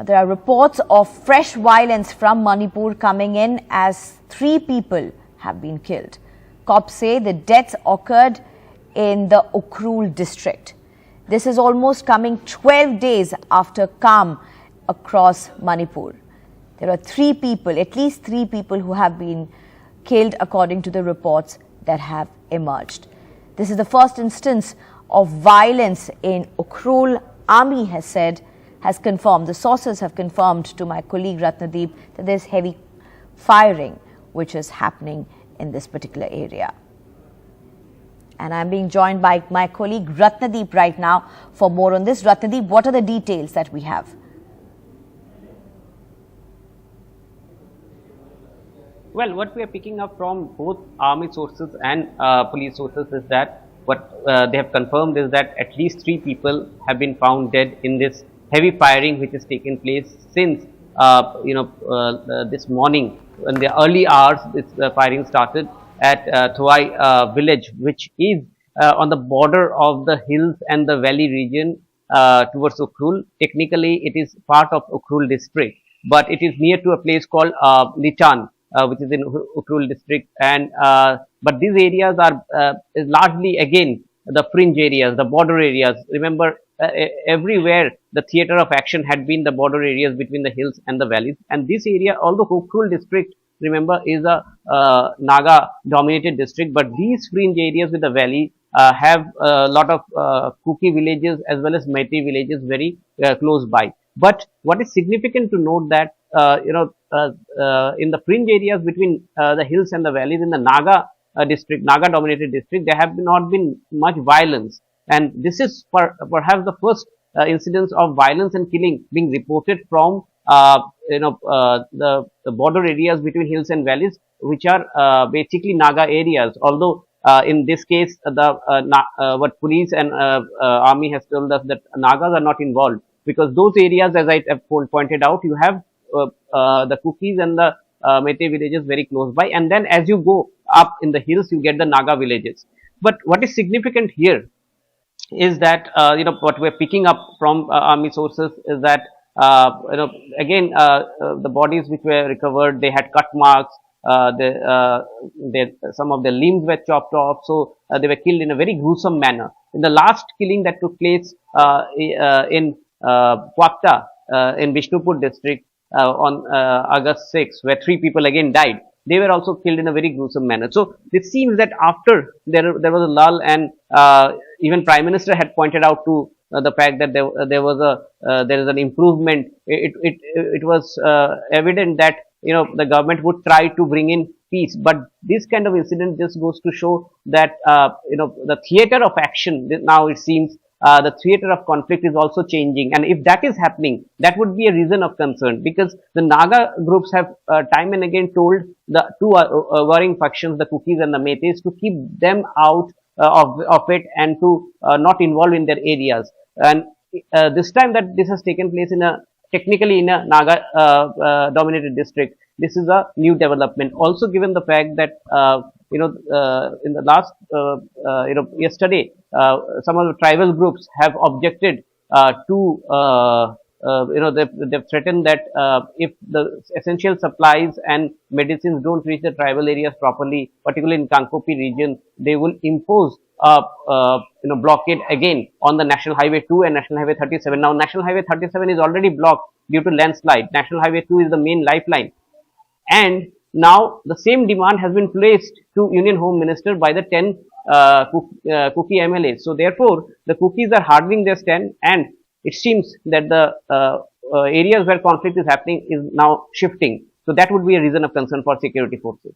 There are reports of fresh violence from Manipur coming in as 3 people have been killed. Cops say the deaths occurred in the Ukhrul district. This is almost coming 12 days after calm across Manipur. There are 3 people, at least 3 people who have been killed according to the reports that have emerged. This is the first instance of violence in Ukhrul. Army has confirmed, the sources have confirmed to my colleague Ratnadeep that there's heavy firing which is happening in this particular area. And I'm being joined by my colleague Ratnadeep right now for more on this. Ratnadeep, what are the details that we have? Well, what we are picking up from both army sources and police sources is that what they have confirmed is that at least 3 people have been found dead in this heavy firing which has taken place since this morning. In the early hours, this firing started at Thowai village, which is on the border of the hills and the valley region towards Ukhrul. Technically, it is part of Ukhrul district, but it is near to a place called Litan, which is in Ukhrul district. And but these areas are largely again the fringe areas, the border areas. Remember, everywhere the theater of action had been the border areas between the hills and the valleys. And this area, although Ukhrul district, remember, is a Naga dominated district, but these fringe areas with the valley have a lot of Kuki villages as well as Meitei villages very close by. But what is significant to note that in the fringe areas between the hills and the valleys in the Naga district, Naga dominated district, there have not been much violence. And this is perhaps the first incidence of violence and killing being reported from the border areas between hills and valleys, which are basically Naga areas. Although in this case, what police and army has told us that Nagas are not involved, because those areas, as I have pointed out, you have the Kukis and the Meitei villages very close by, and then as you go up in the hills, you get the Naga villages. But what is significant here is that what we're picking up from army sources is that again the bodies which were recovered, they had cut marks, some of their limbs were chopped off, so they were killed in a very gruesome manner. In the last killing that took place in Kwakta in Bishnupur district on August 6, where 3 people again died, they were also killed in a very gruesome manner. So it seems that after there was a lull, and even Prime Minister had pointed out to the fact that there is an improvement. It was evident that the government would try to bring in peace, but this kind of incident just goes to show that the theater of action now, it seems, the theater of conflict is also changing. And if that is happening, that would be a reason of concern, because the Naga groups have time and again told the 2 warring factions, the Kukis and the Meiteis, to keep them out of it and to not involve in their areas. And this time that this has taken place technically in a Naga dominated district, this is a new development. Also, given the fact that in the last yesterday, some of the tribal groups have objected to they've threatened that if the essential supplies and medicines don't reach the tribal areas properly, particularly in Kangpopi region, they will impose blockade again on the National Highway 2 and National Highway 37. Now, National Highway 37 is already blocked due to landslide. National Highway 2 is the main lifeline. And now the same demand has been placed to Union Home Minister by the 10 Kuki MLAs. So therefore, the Kukis are hardening their stand, and it seems that the areas where conflict is happening is now shifting. So that would be a reason of concern for security forces.